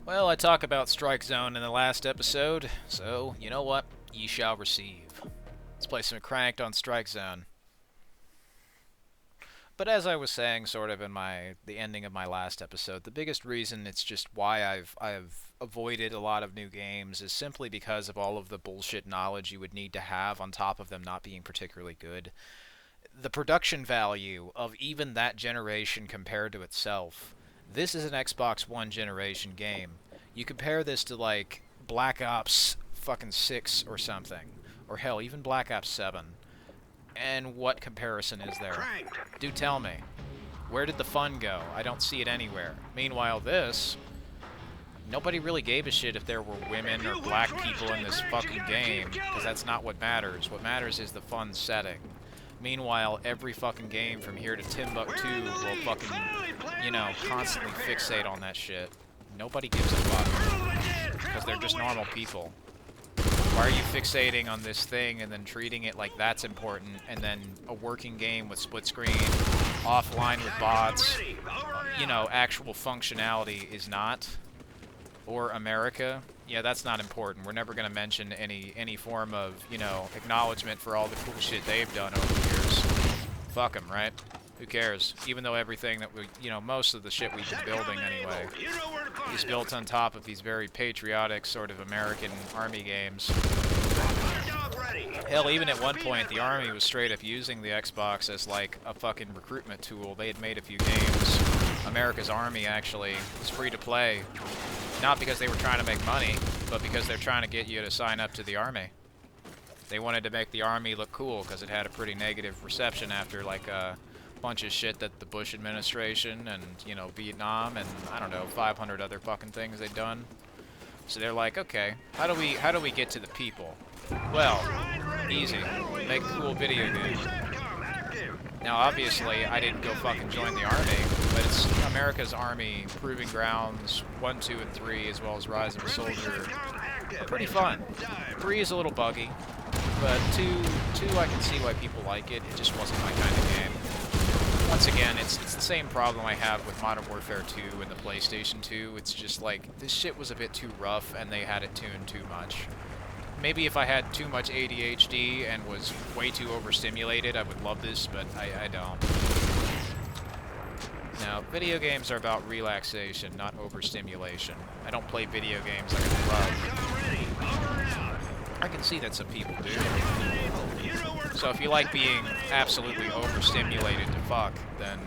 Well, I talk about Strike Zone in the last episode, so you know what? Ye shall receive. Let's play some Cranked on Strike Zone. But as I was saying, sort of in the ending of my last episode, the biggest reason it's just why I've avoided a lot of new games is simply because of all of the bullshit knowledge you would need to have on top of them not being particularly good. The production value of even that generation compared to itself. This is an Xbox One generation game. You compare this to like Black Ops fucking 6 or something, or hell, even Black Ops 7. And what comparison is there? Do tell me. Where did the fun go? I don't see it anywhere. Meanwhile, this, nobody really gave a shit if there were women or black people in this fucking game, because that's not what matters. What matters is the fun setting. Meanwhile, every fucking game from here to Timbuktu will fucking, constantly fixate on that shit. Nobody gives a fuck, because they're just normal people. Why are you fixating on this thing and then treating it like that's important, and then a working game with split screen, offline with bots, actual functionality is not? Or America? Yeah, that's not important. We're never going to mention any form of, acknowledgement for all the cool shit they've done over the years. Fuck them, right? Who cares? Even though everything that we, most of the shit we've been building anyway is built on top of these very patriotic sort of American army games. Hell, even at one point, the army was straight up using the Xbox as like a fucking recruitment tool. They had made a few games. America's Army actually was free to play. Not because they were trying to make money, but because they're trying to get you to sign up to the army. They wanted to make the army look cool because it had a pretty negative reception after like a bunch of shit that the Bush administration and, Vietnam and I don't know, 500 other fucking things they'd done. So they're like, okay, how do we get to the people? Well, easy. Make a cool video game. Now, obviously, I didn't go fucking join the army, but it's America's Army, Proving Grounds, 1, 2, and 3, as well as Rise of a Soldier, are pretty fun. 3 is a little buggy, but 2 I can see why people like it. It just wasn't my kind of game. Once again, it's the same problem I have with Modern Warfare 2 and the PlayStation 2. It's just like, this shit was a bit too rough, and they had it tuned too much. Maybe if I had too much ADHD and was way too overstimulated, I would love this, but I don't. Now, video games are about relaxation, not overstimulation. I don't play video games like I love. I can see that some people do. So if you like being absolutely overstimulated to fuck, then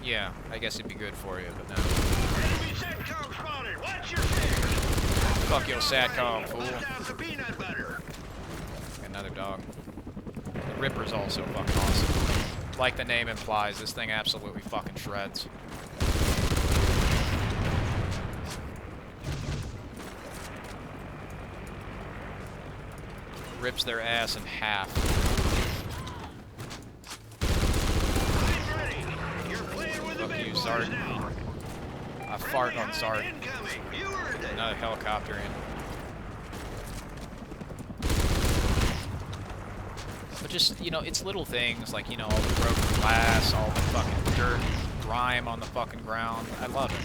yeah, I guess it'd be good for you, but no. Fuck your SATCOM, fool. Another dog. The Ripper's also fucking awesome. Like the name implies, this thing absolutely fucking shreds. Rips their ass in half. Fuck you, Zard. I fart on Zard. Another helicopter in. But just, it's little things like, all the broken glass, all the fucking dirt, grime on the fucking ground. I love it,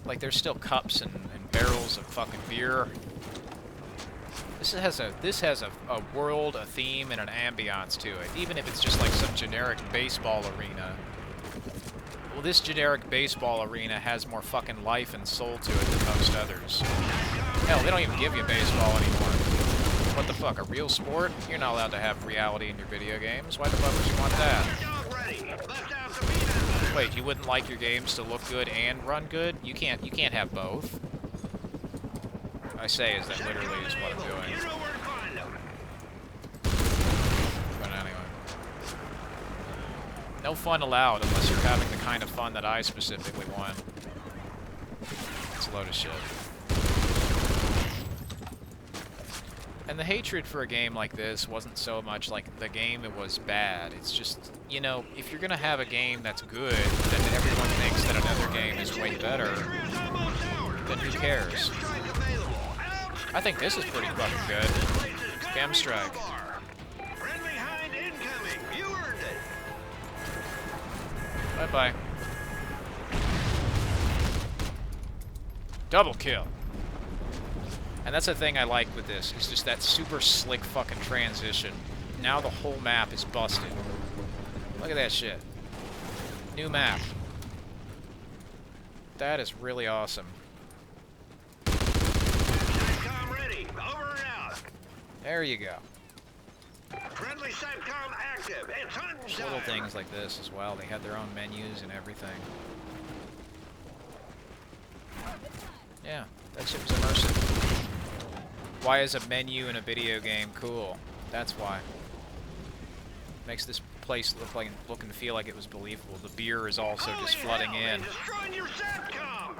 Like, there's still cups and barrels of fucking beer. This has a world, a theme, and an ambiance to it, even if it's just like some generic baseball arena. Well, this generic baseball arena has more fucking life and soul to it than most others. Hell, they don't even give you baseball anymore. What the fuck, a real sport? You're not allowed to have reality in your video games. Why the fuck would you want that? Wait, you wouldn't like your games to look good and run good? You can't have both. I say is that literally is what I'm doing. But anyway. No fun allowed unless you're having the kind of fun that I specifically want. It's a load of shit. And the hatred for a game like this wasn't so much like the game it was bad. It's just, if you're gonna have a game that's good, then everyone thinks that another game is way better, then who cares? I think this is pretty fucking good. Cam Strike. Bye-bye. Double kill. And that's the thing I like with this, is just that super slick fucking transition. Now the whole map is busted. Look at that shit. New map. That is really awesome. SATCOM ready. Over and out. There you go. Friendly SATCOM active. It's hunting There's time. little things like this as well. They have their own menus and everything. Yeah, that shit was immersive. Why is a menu in a video game cool? That's why. Makes this place look and feel like it was believable. The beer is also just flooding in. Destroying your SATCOM.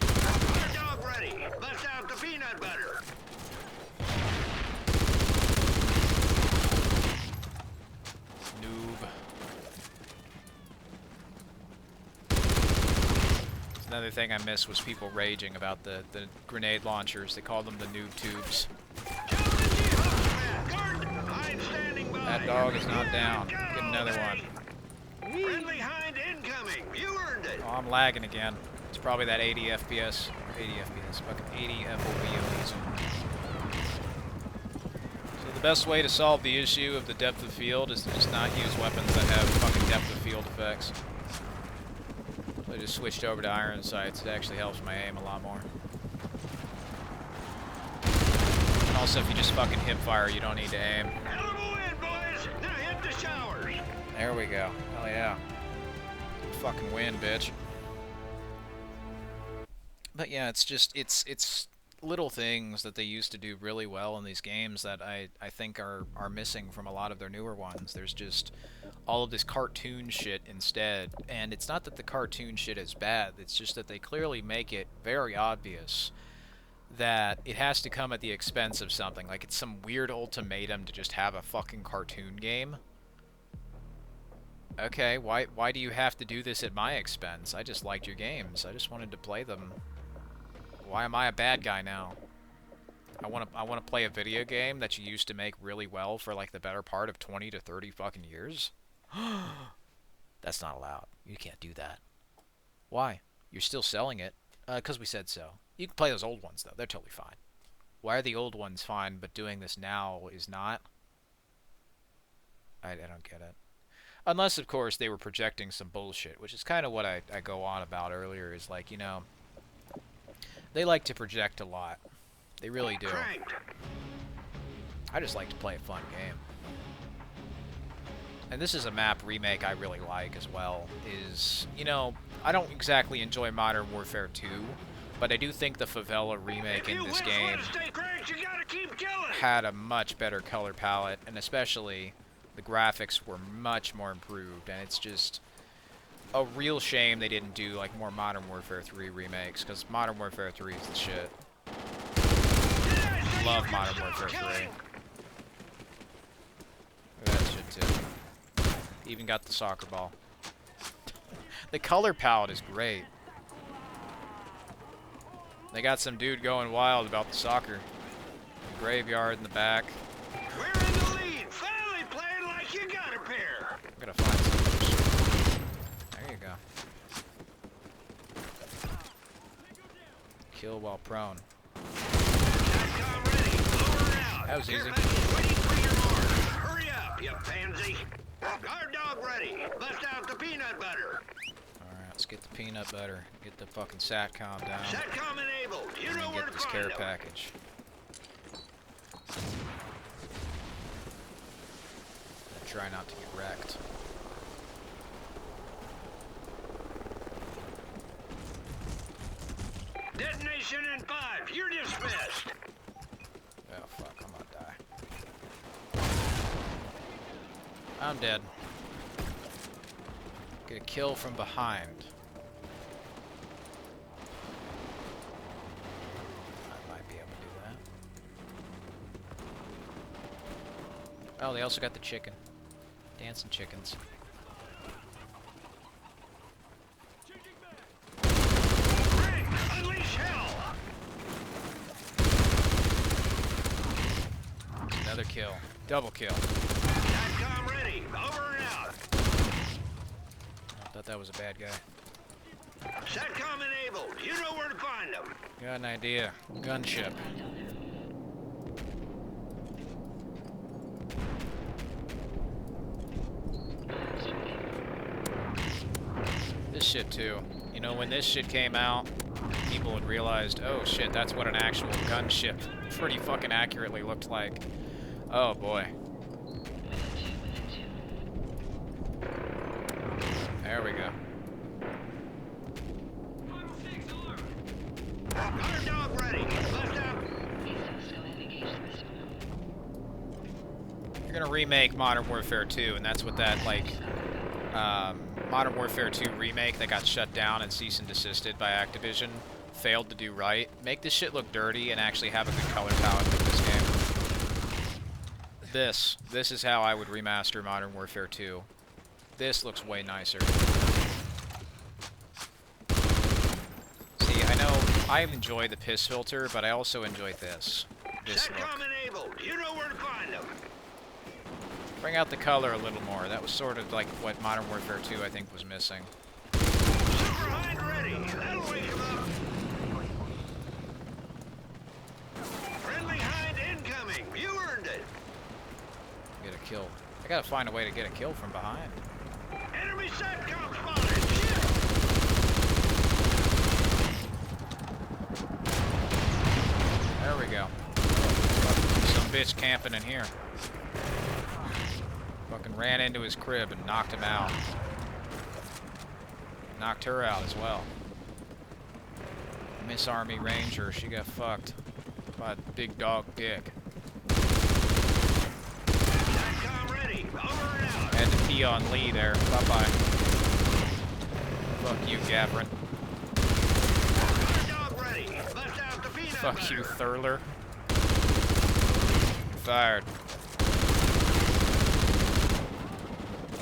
Hot dog ready. Bust out the peanut butter. Noob. Another thing I missed was people raging about the grenade launchers. They call them the noob tubes. That dog is not down. Get another one. Friendly hind incoming. You earned it. Oh, I'm lagging again. It's probably that 80 FPS. 80 FPS. Fucking 80 FOV I'm using. So the best way to solve the issue of the depth of field is to just not use weapons that have fucking depth of field effects. So I just switched over to iron sights. It actually helps my aim a lot more. And also, if you just fucking hip fire, you don't need to aim. Hell of a win, boys. Now hit the showers. There we go. Hell yeah. Fucking win, bitch. But yeah, it's just, it's little things that they used to do really well in these games that I think are missing from a lot of their newer ones. There's just all of this cartoon shit instead, and it's not that the cartoon shit is bad, it's just that they clearly make it very obvious that it has to come at the expense of something. Like, it's some weird ultimatum to just have a fucking cartoon game. Okay, why do you have to do this at my expense? I just liked your games. I just wanted to play them. Why am I a bad guy now? I want to play a video game that you used to make really well for like the better part of 20 to 30 fucking years? That's not allowed. You can't do that. Why? You're still selling it. 'Cause we said so. You can play those old ones though. They're totally fine. Why are the old ones fine, but doing this now is not? I don't get it. Unless, of course, they were projecting some bullshit, which is kind of what I go on about earlier, is like, you know, they like to project a lot. They really do. I just like to play a fun game. And this is a map remake I really like as well, is, you know, I don't exactly enjoy Modern Warfare 2, but I do think the Favela remake in this game had a much better color palette, and especially the graphics were much more improved, and it's just a real shame they didn't do like more Modern Warfare 3 remakes, because Modern Warfare 3 is the shit. Love Modern Warfare 3. Look at that shit too. Even got the soccer ball. The color palette is great. They got some dude going wild about the soccer. Graveyard in the back. We're in the lead. Finally playing like you got a pair. I'm gonna find some. There you go. Kill while prone. That was easy. Hurry up, you pansy. Guard dog ready. Bust out the peanut butter. Alright, let's get the peanut butter. Get the fucking SATCOM down. SATCOM enabled. You know where to get this find care them. package. Try not to get wrecked. Detonation in 5. You're dismissed. Oh fuck, I'm gonna die. I'm dead. Get a kill from behind. I might be able to do that. Oh, they also got the chicken. Dancing chickens. Unleash hell. Another kill. Double kill. SATCOM ready. Over and out. I thought that was a bad guy. SATCOM enabled. enabled. You know where to find them. Got an idea. Gunship. This shit too. You know, when this shit came out, people had realized, oh shit, that's what an actual gunship pretty fucking accurately looked like. Oh boy. There we go. Guard dog ready. Left out. You're gonna remake Modern Warfare 2, and that's what that, like, Modern Warfare 2 remake that got shut down and cease and desisted by Activision failed to do right. Make this shit look dirty and actually have a good color palette for this game. This is how I would remaster Modern Warfare 2. This looks way nicer. See, I know I enjoy the piss filter, but I also enjoy this. This look. Setcom enabled. You know where to find them. Bring out the color a little more. That was sort of like what Modern Warfare 2 I think was missing. Super hind ready. That'll wake him up. Friendly hind incoming. You earned it. Get a kill. I gotta find a way to get a kill from behind. Enemy Setcom spotted. Shit. There we go. Some bitch camping in here. Fucking ran into his crib and knocked him out. Knocked her out as well. Miss Army Ranger, she got fucked by a big dog dick. Setcom ready. Over and out. Had to pee on Lee there. Bye-bye. Fuck you, Gavrin. Guard dog ready. Left out the peanut Fuck butter. you, Thurler. Fired.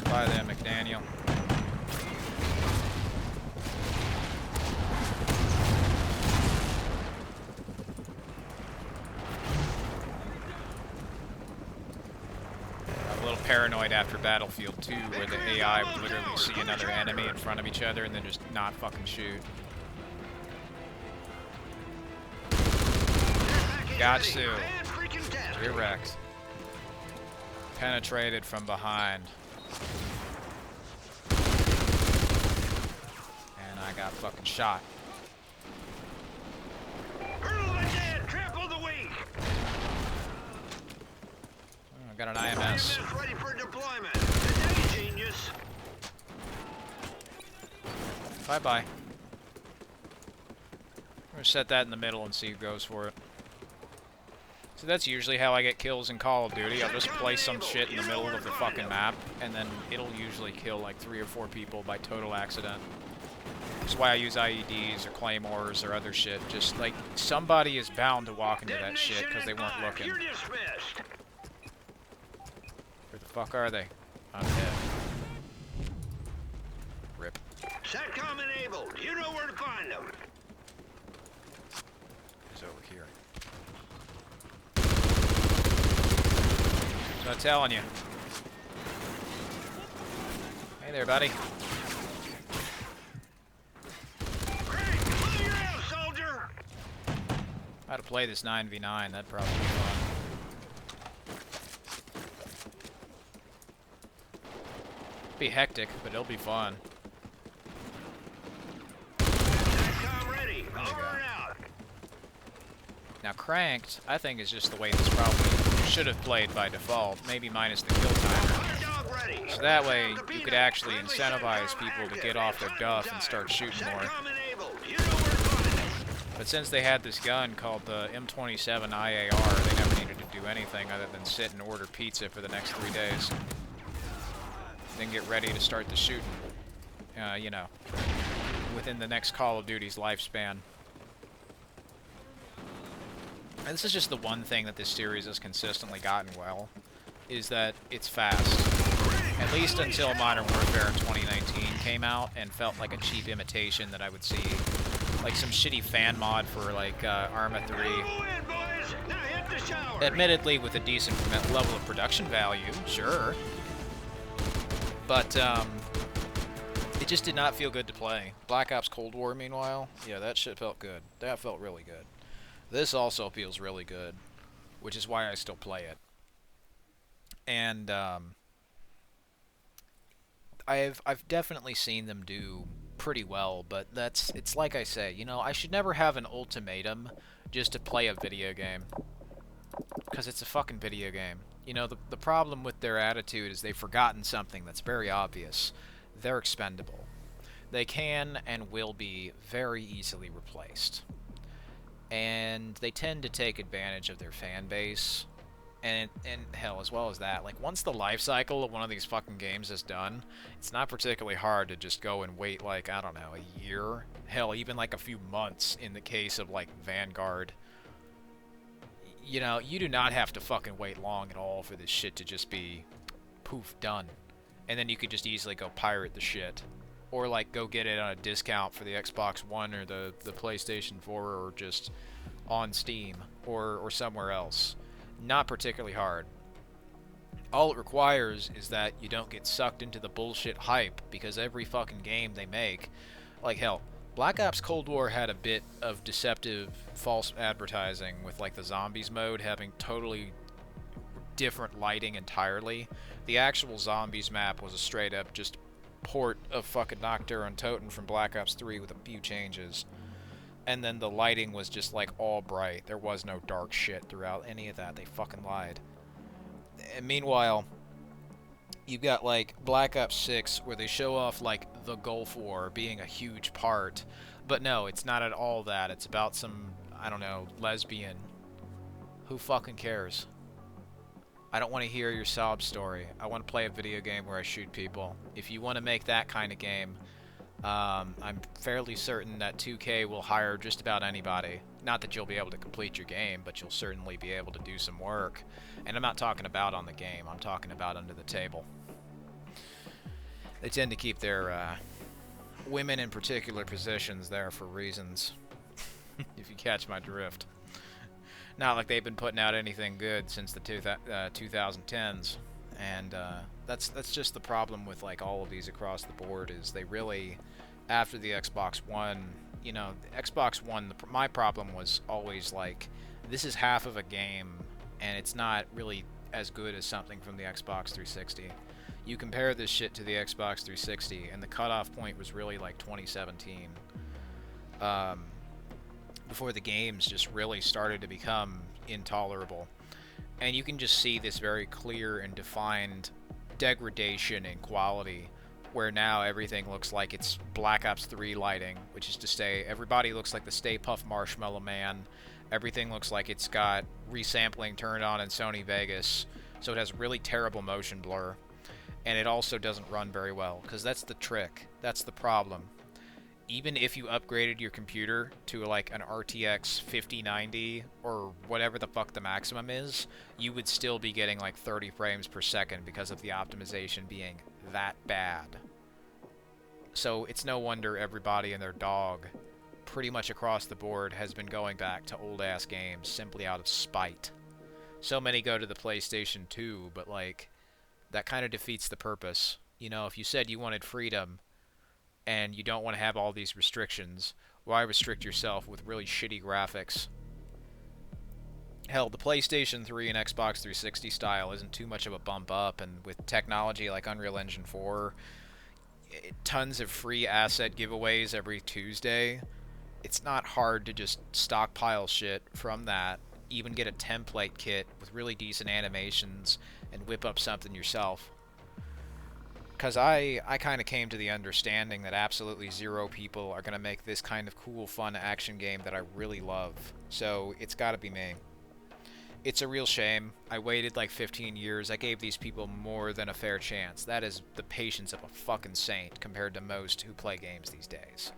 Bye then, McDaniel. I'm a little paranoid after Battlefield 2, where the AI would literally see another enemy in front of each other and then just not fucking shoot. Got to. You're wrecked. Penetrated from behind. And I got fucking shot. Hurl the dead, trample the weak. I got an IMS. IMS ready for deployment. Today, genius. Bye-bye. I'm gonna set that in the middle and see who goes for it. So that's usually how I get kills in Call of Duty. I'll just place some shit in the middle of the fucking map, and then it'll usually kill like 3 or 4 people by total accident. That's why I use IEDs or Claymores or other shit. Just like, somebody is bound to walk into that shit because they weren't looking. You're dismissed. Where the fuck are they? I'm dead. Rip. Setcom enabled. You know where to find them. He's over here. So I'm telling you. Hey there, buddy. Crank, blow your ass, soldier. How to play this 9v9, that'd probably be fun. Be hectic, but it'll be fun. Setcom ready. There you Over go. and out. Now Cranked, I think is just the way this probably should have played by default, maybe minus the kill timer. Guard dog ready. So that way, Left out the you could peanut. actually Friendly incentivize Setcom people to active. get off their Front duff desire. and start shooting more. Setcom enabled. You know where to find them. But since they had this gun called the M27 IAR, they never needed to do anything other than sit and order pizza for the next 3 days. Then get ready to start the shooting, you know, within the next Call of Duty's lifespan. And this is just the one thing that this series has consistently gotten well, is that it's fast. At least until Modern Warfare in 2019 came out and felt like a cheap imitation that I would see. Like some shitty fan mod for like Arma 3. Elbow in, boys. Now hit the shower. Admittedly with a decent level of production value, sure. But it just did not feel good to play. Black Ops Cold War, meanwhile, yeah, that shit felt good. That felt really good. This also feels really good, which is why I still play it. And I've definitely seen them do pretty well, but it's like I say, you know, I should never have an ultimatum just to play a video game, because it's a fucking video game. You know, the problem with their attitude is they've forgotten something that's very obvious. They're expendable. They can and will be very easily replaced. And they tend to take advantage of their fan base. And hell, as well as that, like, once the life cycle of one of these fucking games is done, it's not particularly hard to just go and wait, like, I don't know, a year? Hell, even like a few months in the case of, like, Vanguard. You know, you do not have to fucking wait long at all for this shit to just be, poof, done. And then you could just easily go pirate the shit. Or, like, go get it on a discount for the Xbox One or the PlayStation 4, or just on Steam or somewhere else. Not particularly hard. All it requires is that you don't get sucked into the bullshit hype, because every fucking game they make, like, hell, Black Ops Cold War had a bit of deceptive false advertising with, like, the zombies mode having totally different lighting entirely. The actual zombies map was a straight up just port of fucking Nocturne and Toten from Black Ops 3 with a few changes. And then the lighting was just, like, all bright. There was no dark shit throughout any of that. They fucking lied. And meanwhile, you've got, like, Black Ops 6, where they show off, like, the Gulf War being a huge part. But no, it's not at all that. It's about some, I don't know, lesbian. Who fucking cares? I don't want to hear your sob story. I want to play a video game where I shoot people. If you want to make that kind of game, I'm fairly certain that 2K will hire just about anybody. Not that you'll be able to complete your game, but you'll certainly be able to do some work. And I'm not talking about on the game, I'm talking about under the table. They tend to keep their women in particular positions there for reasons, if you catch my drift. Not like they've been putting out anything good since the 2010s. And that's just the problem with, like, all of these across the board, is they really, after the Xbox One, you know, the Xbox One, my problem was always, like, this is half of a game, and it's not really as good as something from the Xbox 360. You compare this shit to the Xbox 360, and the cutoff point was really, like, 2017. Before the games just really started to become intolerable. And you can just see this very clear and defined degradation in quality, where now everything looks like it's Black Ops 3 lighting, which is to say everybody looks like the Stay Puft Marshmallow Man. Everything looks like it's got resampling turned on in Sony Vegas, so it has really terrible motion blur. And it also doesn't run very well, because that's the trick. That's the problem. Even if you upgraded your computer to, like, an RTX 5090 or whatever the fuck the maximum is, you would still be getting, like, 30 frames per second because of the optimization being that bad. So it's no wonder everybody and their dog, pretty much across the board, has been going back to old-ass games simply out of spite. So many go to the PlayStation 2, but, like, that kind of defeats the purpose. You know, if you said you wanted freedom, and you don't want to have all these restrictions, why restrict yourself with really shitty graphics? Hell, the PlayStation 3 and Xbox 360 style isn't too much of a bump up, and with technology like Unreal Engine 4, tons of free asset giveaways every Tuesday, it's not hard to just stockpile shit from that, even get a template kit with really decent animations, and whip up something yourself. Because I kind of came to the understanding that absolutely zero people are going to make this kind of cool, fun action game that I really love. So it's got to be me. It's a real shame. I waited like 15 years. I gave these people more than a fair chance. That is the patience of a fucking saint compared to most who play games these days.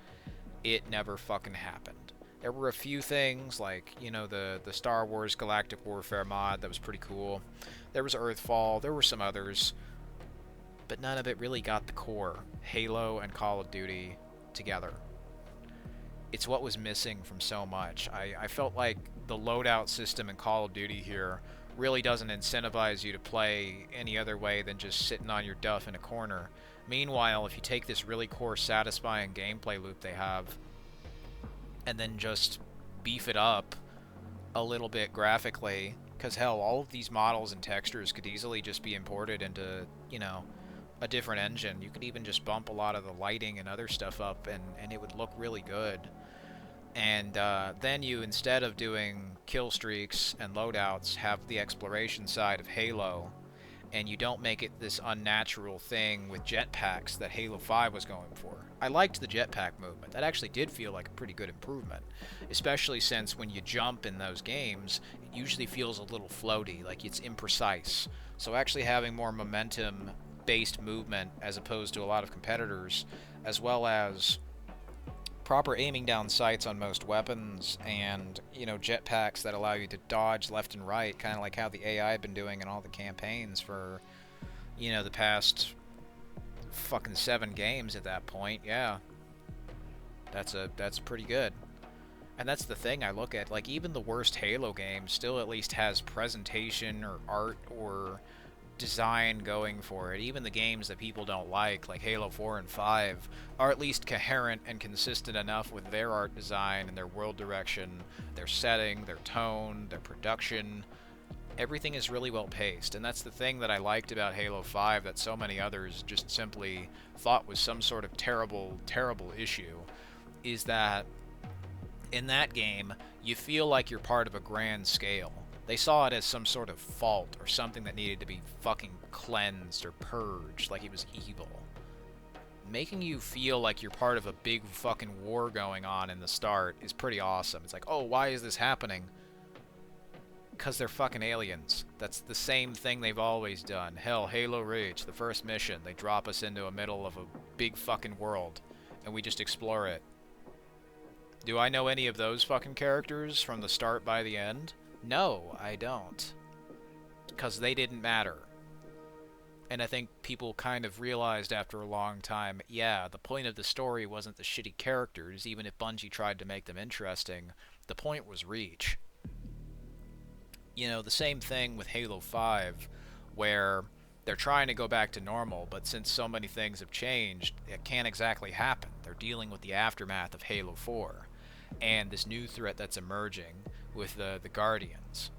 It never fucking happened. There were a few things, like, you know, the Star Wars Galactic Warfare mod that was pretty cool. There was Earthfall. There were some others. But none of it really got the core, Halo and Call of Duty, together. It's what was missing from so much. I felt like the loadout system in Call of Duty here really doesn't incentivize you to play any other way than just sitting on your duff in a corner. Meanwhile, if you take this really core, satisfying gameplay loop they have, and then just beef it up a little bit graphically, because hell, all of these models and textures could easily just be imported into, you know, a different engine. You could even just bump a lot of the lighting and other stuff up, and it would look really good. And then you, instead of doing kill streaks and loadouts, have the exploration side of Halo, and you don't make it this unnatural thing with jetpacks that Halo 5 was going for. I liked the jetpack movement. That actually did feel like a pretty good improvement, especially since when you jump in those games, it usually feels a little floaty, like it's imprecise. So actually having more momentum-based movement as opposed to a lot of competitors, as well as proper aiming down sights on most weapons, and, you know, jetpacks that allow you to dodge left and right, kind of like how the AI had been doing in all the campaigns for, you know, the past fucking 7 games at that point. Yeah, that's pretty good. And that's the thing I look at, like, even the worst Halo game still at least has presentation or art or design going for it. Even the games that people don't like Halo 4 and 5, are at least coherent and consistent enough with their art design and their world direction, their setting, their tone, their production. Everything is really well paced, and that's the thing that I liked about Halo 5 that so many others just simply thought was some sort of terrible, terrible issue, is that in that game, you feel like you're part of a grand scale. They saw it as some sort of fault or something that needed to be fucking cleansed or purged, like it was evil. Making you feel like you're part of a big fucking war going on in the start is pretty awesome. It's like, oh, why is this happening? Because they're fucking aliens. That's the same thing they've always done. Hell, Halo Reach, the first mission, they drop us into the middle of a big fucking world, and we just explore it. Do I know any of those fucking characters from the start by the end? No, I don't. Because they didn't matter. And I think people kind of realized after a long time, yeah, the point of the story wasn't the shitty characters, even if Bungie tried to make them interesting. The point was Reach. You know, the same thing with Halo 5, where they're trying to go back to normal, but since so many things have changed, it can't exactly happen. They're dealing with the aftermath of Halo 4, and this new threat that's emerging with the Guardians.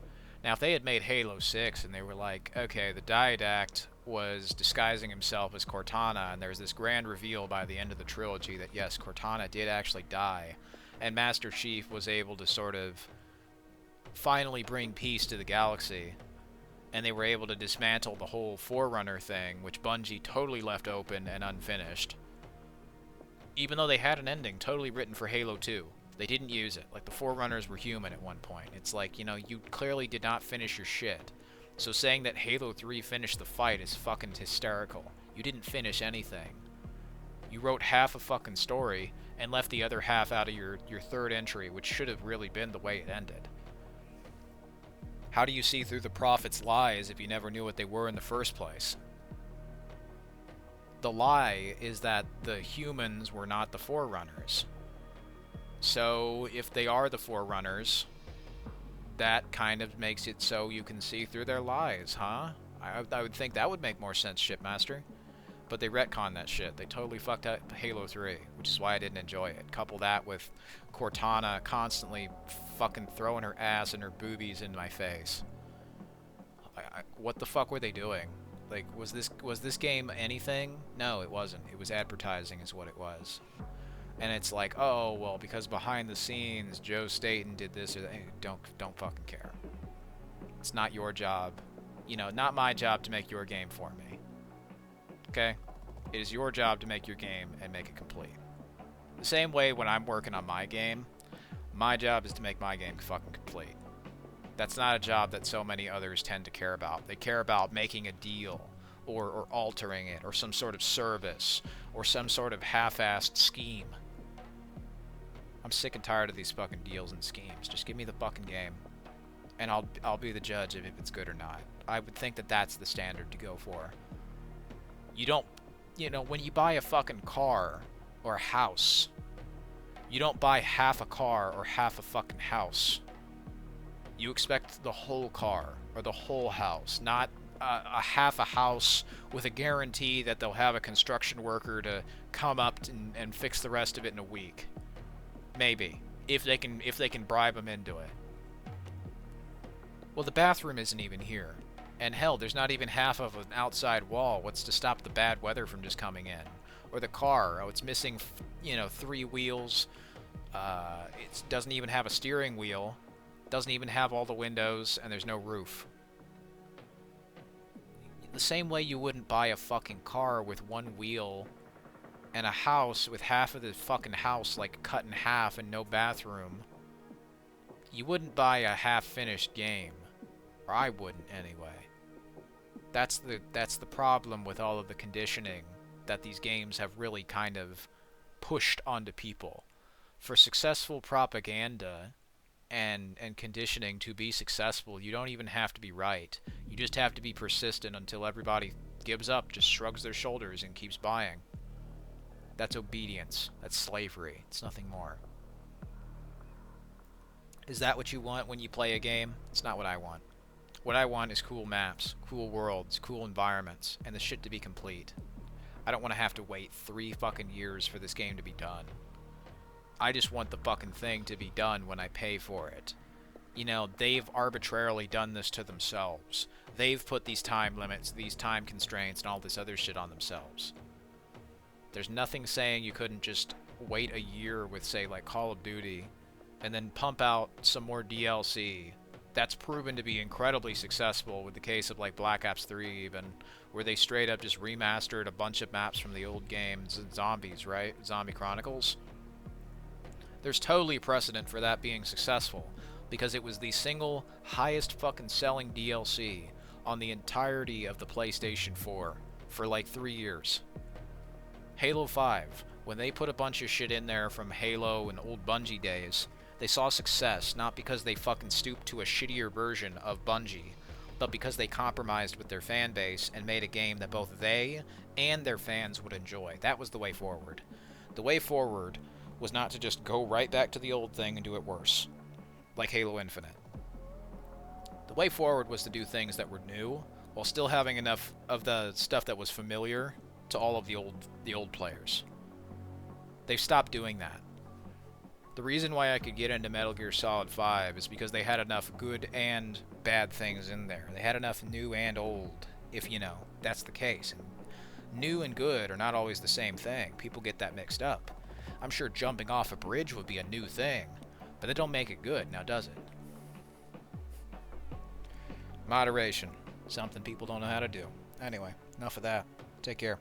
Now, if they had made Halo 6 and they were like, okay, the Didact was disguising himself as Cortana, and there's this grand reveal by the end of the trilogy that, yes, Cortana did actually die, and Master Chief was able to sort of finally bring peace to the galaxy, and they were able to dismantle the whole Forerunner thing, which Bungie totally left open and unfinished. Even though they had an ending totally written for Halo 2. They didn't use it. Like, the Forerunners were human at one point. It's like, you know, you clearly did not finish your shit. So saying that Halo 3 finished the fight is fucking hysterical. You didn't finish anything. You wrote half a fucking story and left the other half out of your third entry, which should have really been the way it ended. How do you see through the Prophet's lies if you never knew what they were in the first place? The lie is that the humans were not the Forerunners. So, if they are the Forerunners, that kind of makes it so you can see through their lies, huh? I would think that would make more sense, Shipmaster. But they retconned that shit. They totally fucked up Halo 3, which is why I didn't enjoy it. Couple that with Cortana constantly fucking throwing her ass and her boobies in my face. What the fuck were they doing? Like, was this game anything? No, it wasn't. It was advertising is what it was. And it's like, oh, well, because behind the scenes, Joe Staten did this or that. Don't fucking care. It's not your job. You know, not my job to make your game for me. Okay? It is your job to make your game and make it complete. The same way when I'm working on my game, my job is to make my game fucking complete. That's not a job that so many others tend to care about. They care about making a deal, or altering it, or some sort of service, or some sort of half-assed scheme. I'm sick and tired of these fucking deals and schemes. Just give me the fucking game, and I'll be the judge of if it's good or not. I would think that that's the standard to go for. You don't, you know, when you buy a fucking car or a house, you don't buy half a car or half a fucking house. You expect the whole car or the whole house, not a half a house with a guarantee that they'll have a construction worker to come up and fix the rest of it in a week. Maybe, if they can bribe them into it. Well, the bathroom isn't even here. And hell, there's not even half of an outside wall. What's to stop the bad weather from just coming in? Or the car, oh, it's missing, 3 wheels. It doesn't even have a steering wheel. Doesn't even have all the windows, and there's no roof. The same way you wouldn't buy a fucking car with 1 wheel and a house with half of the fucking house like cut in half and no bathroom. You wouldn't buy a half-finished game. Or I wouldn't anyway. That's the problem with all of the conditioning that these games have really kind of pushed onto people. For successful propaganda and conditioning to be successful, you don't even have to be right. You just have to be persistent until everybody gives up, just shrugs their shoulders and keeps buying. That's obedience. That's slavery. It's nothing more. Is that what you want when you play a game? It's not what I want. What I want is cool maps, cool worlds, cool environments, and the shit to be complete. I don't want to have to wait 3 fucking years for this game to be done. I just want the fucking thing to be done when I pay for it. They've arbitrarily done this to themselves. They've put these time limits, these time constraints, and all this other shit on themselves. There's nothing saying you couldn't just wait a year with, say, like Call of Duty, and then pump out some more DLC. That's proven to be incredibly successful with the case of like Black Ops 3 even, where they straight up just remastered a bunch of maps from the old games and Zombies, right? Zombie Chronicles. There's totally precedent for that being successful, because it was the single highest fucking selling DLC on the entirety of the PlayStation 4 for like 3 years. Halo 5, when they put a bunch of shit in there from Halo and old Bungie days, they saw success not because they fucking stooped to a shittier version of Bungie, but because they compromised with their fan base and made a game that both they and their fans would enjoy. That was the way forward. The way forward was not to just go right back to the old thing and do it worse, like Halo Infinite. The way forward was to do things that were new, while still having enough of the stuff that was familiar to all of the old players. They've stopped doing that. The reason why I could get into Metal Gear Solid 5 is because they had enough good and bad things in there. They had enough new and old, if that's the case. And new and good are not always the same thing. People get that mixed up. I'm sure jumping off a bridge would be a new thing, but that don't make it good, now does it? Moderation. Something people don't know how to do. Anyway, enough of that. Take care.